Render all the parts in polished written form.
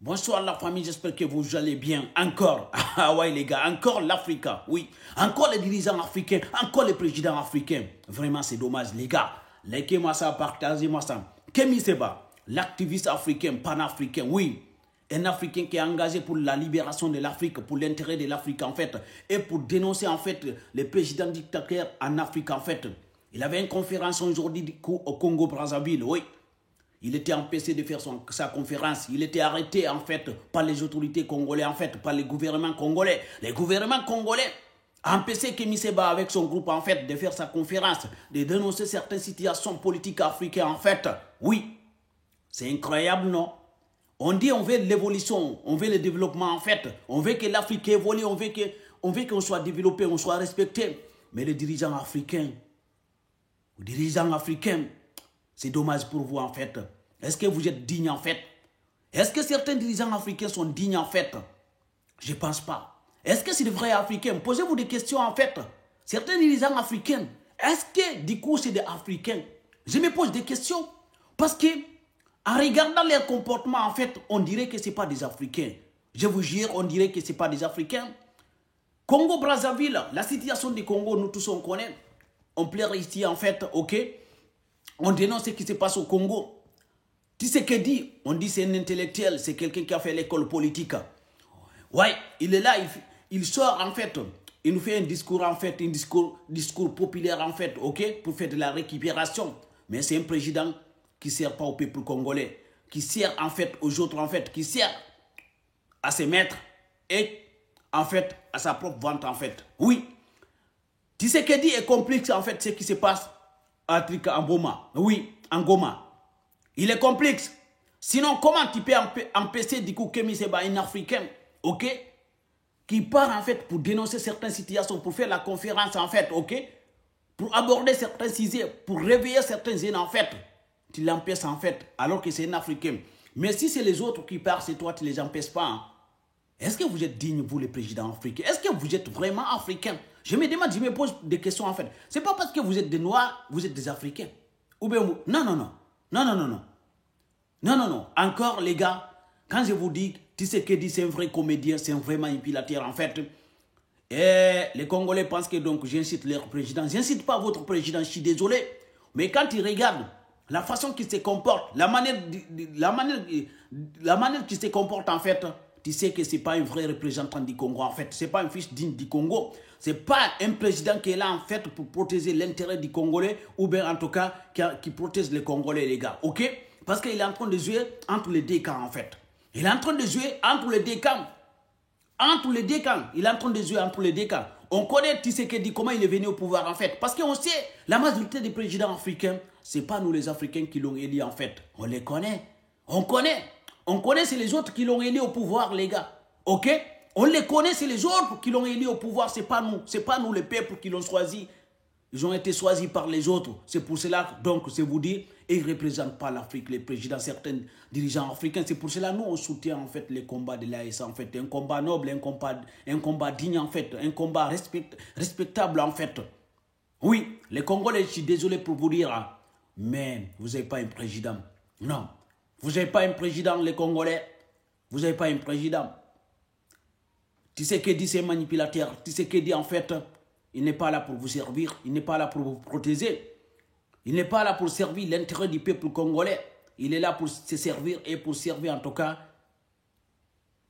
Bonsoir la famille, j'espère que vous allez bien. Encore, ah ouais les gars, encore l'Afrique, oui. Encore les dirigeants africains, encore les présidents africains. Vraiment c'est dommage les gars. Likez-moi ça, partagez-moi ça. Kémy Séba, l'activiste africain, panafricain, oui. Un Africain qui est engagé pour la libération de l'Afrique, pour l'intérêt de l'Afrique en fait. Et pour dénoncer en fait les présidents dictateurs en Afrique en fait. Il avait une conférence aujourd'hui au Congo-Brazzaville, oui. Il était empêché de faire sa conférence. Il était arrêté, en fait, par les autorités congolaises, en fait, par les gouvernements congolais. Les gouvernements congolais ont empêché Kémy Séba avec son groupe, en fait, de faire sa conférence, de dénoncer certaines situations politiques africaines, en fait. Oui, c'est incroyable, non? On dit on veut l'évolution, on veut le développement, en fait. On veut que l'Afrique évolue, on veut qu'on soit développé, on soit respecté. Mais les dirigeants africains, c'est dommage pour vous en fait. Est-ce que vous êtes digne en fait? Est-ce que certains dirigeants africains sont dignes en fait? Je ne pense pas. Est-ce que c'est des vrais Africains? Posez-vous des questions en fait. Certains dirigeants africains, est-ce que du coup c'est des Africains? Je me pose des questions. Parce que en regardant leur comportement en fait, on dirait que ce n'est pas des Africains. Je vous jure, on dirait que ce n'est pas des Africains. Congo-Brazzaville, la situation du Congo, nous tous on connaît. On pleure ici en fait, ok? On dénonce ce qui se passe au Congo. Tshisekedi, on dit c'est un intellectuel, c'est quelqu'un qui a fait l'école politique. Ouais, il est là, il sort en fait, il nous fait un discours en fait, un discours populaire en fait, ok, pour faire de la récupération. Mais c'est un président qui ne sert pas au peuple congolais, qui sert en fait aux autres en fait, qui sert à ses maîtres et en fait à sa propre vente en fait. Oui, Tshisekedi est complice en fait ce qui se passe en Goma. Oui, en Goma. Il est complexe. Sinon, comment tu peux empêcher du coup Kémy Séba, un Africain, ok, qui part en fait pour dénoncer certaines situations, pour faire la conférence en fait, ok, pour aborder certains sujets, pour réveiller certains jeunes en fait. Tu l'empêches en fait, alors que c'est un Africain. Mais si c'est les autres qui partent, c'est toi, tu ne les empêches pas. Hein. Est-ce que vous êtes digne, vous, les présidents africains? Est-ce que vous êtes vraiment africains? Je me demande, je me pose des questions en fait. Ce n'est pas parce que vous êtes des Noirs, vous êtes des Africains. Ou bien vous... Non, non, non. Non, non, non, non. Non, non, non. Encore, les gars, quand je vous dis, Tshisekedi, c'est un vrai comédien, c'est un vrai manipulateur, en fait. Et les Congolais pensent que donc j'incite leur président. J'incite pas votre président, je suis désolé. Mais quand ils regardent la façon qu'il se comporte, la manière qu'il se comporte, en fait, tu sais que ce n'est pas un vrai représentant du Congo, en fait. Ce n'est pas un fils digne du Congo. Ce n'est pas un président qui est là, en fait, pour protéger l'intérêt du Congolais, ou bien, en tout cas, qui protège les Congolais, les gars. OK? Parce qu'il est en train de jouer entre les deux camps, en fait. Il est en train de jouer entre les deux camps. Entre les deux camps. Il est en train de jouer entre les deux camps. On connaît Tshisekedi, comment il est venu au pouvoir, en fait. Parce qu'on sait, la majorité des présidents africains, ce n'est pas nous, les Africains, qui l'ont élu, en fait. On les connaît. On connaît. On connaît, c'est les autres qui l'ont élu au pouvoir, les gars. OK? On les connaît, c'est les autres qui l'ont élu au pouvoir. Ce n'est pas nous. Ce n'est pas nous, les peuples, qui l'ont choisi. Ils ont été choisis par les autres. C'est pour cela, donc, c'est vous dire, ils ne représentent pas l'Afrique, les présidents, certains dirigeants africains. C'est pour cela, nous, on soutient, en fait, les combats de l'AES, en fait. Un combat noble, un combat digne, en fait. Un combat respectable, en fait. Oui, les Congolais, je suis désolé pour vous dire, hein, mais vous n'avez pas un président. Non. Vous n'avez pas un président, les Congolais. Vous n'avez pas un président. Tshisekedi, c'est un manipulateur. Tshisekedi, en fait, il n'est pas là pour vous servir. Il n'est pas là pour vous protéger. Il n'est pas là pour servir l'intérêt du peuple congolais. Il est là pour se servir et pour servir, en tout cas,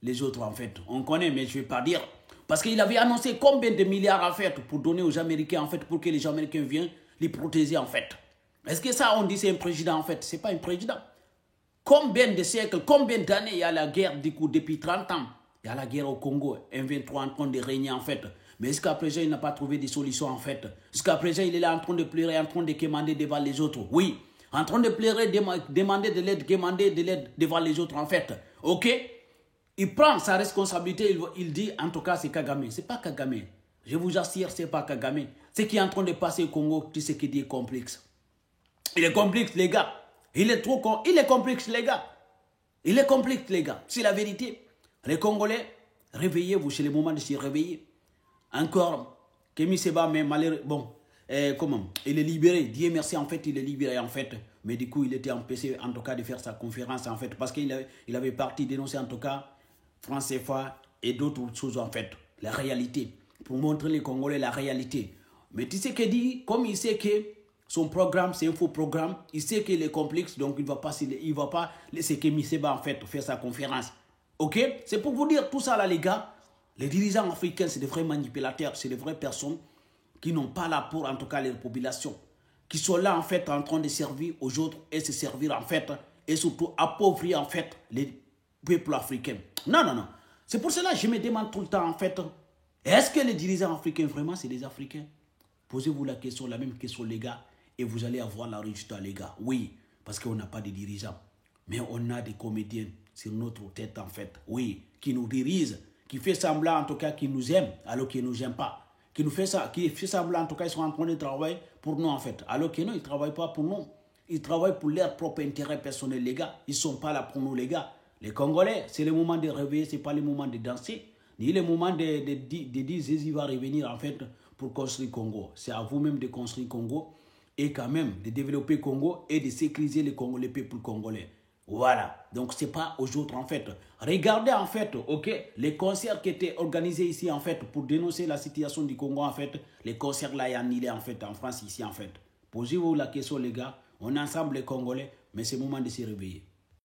les autres, en fait. On connaît, mais je ne vais pas dire. Parce qu'il avait annoncé combien de milliards, en fait, pour donner aux Américains, en fait, pour que les Américains viennent les protéger, en fait. Est-ce que ça, on dit c'est un président, en fait? Ce n'est pas un président. Combien de siècles, combien d'années il y a la guerre, du coup, depuis 30 ans? Il y a la guerre au Congo, M23 en train de régner, en fait. Mais jusqu'à présent, il n'a pas trouvé de solution, en fait. Jusqu'à présent, il est là en train de pleurer, en train de quémander devant les autres. Oui, en train de pleurer, demander de l'aide, quémander de l'aide devant les autres, en fait. OK? Il prend sa responsabilité, il dit, en tout cas, c'est Kagame. Ce n'est pas Kagame. Je vous assure, ce n'est pas Kagame. Ce qui est en train de passer au Congo, tu sais qu'il est complexe. Il est complexe, les gars. Il est complexe, les gars. Il est complexe, les gars. C'est la vérité. Les Congolais, réveillez-vous, c'est le moment de se réveiller. Encore, Kémy Séba, mais malheureux. Bon, comment, il est libéré. Dieu merci, en fait, il est libéré, en fait. Mais du coup, il était empêché, en tout cas, de faire sa conférence, en fait. Parce qu'il avait parti dénoncer, en tout cas, France CFA et d'autres choses, en fait. La réalité. Pour montrer les Congolais la réalité. Mais tu sais qu'il dit, comme il sait que son programme, c'est un faux programme, il sait qu'il est complexe, donc il ne va pas laisser Kémy Séba, en fait, faire sa conférence. Ok? C'est pour vous dire tout ça, là, les gars. Les dirigeants africains, c'est des vrais manipulateurs, c'est des vraies personnes qui n'ont pas là pour, en tout cas, les populations, qui sont là, en fait, en train de servir aux autres et se servir, en fait, et surtout appauvrir, en fait, les peuples africains. Non, non, non. C'est pour cela que je me demande tout le temps, en fait, est-ce que les dirigeants africains, vraiment, c'est des Africains? Posez-vous la question, la même question, les gars, et vous allez avoir la résultat, les gars. Oui, parce qu'on n'a pas de dirigeants, mais on a des comédiens sur notre tête, en fait, oui, qui nous dirigent, qui fait semblant, en tout cas, qu'ils nous aiment, alors qu'ils ne nous aiment pas. Qui fait semblant, en tout cas, ils sont en train de travailler pour nous, en fait. Alors que non, ils ne travaillent pas pour nous. Ils travaillent pour leur propre intérêt personnel, les gars. Ils ne sont pas là pour nous, les gars. Les Congolais, c'est le moment de réveiller, ce n'est pas le moment de danser. Ni le moment de dire Jésus va revenir, en fait, pour construire Congo. C'est à vous-même de construire Congo et quand même de développer Congo et de sécuriser les peuples congolais. Voilà, donc c'est pas aux autres en fait. Regardez en fait, ok, les concerts qui étaient organisés ici en fait pour dénoncer la situation du Congo en fait, les concerts là, il y a annulé en fait en France ici en fait. Posez-vous la question les gars, on est ensemble les Congolais, mais c'est le moment de se réveiller.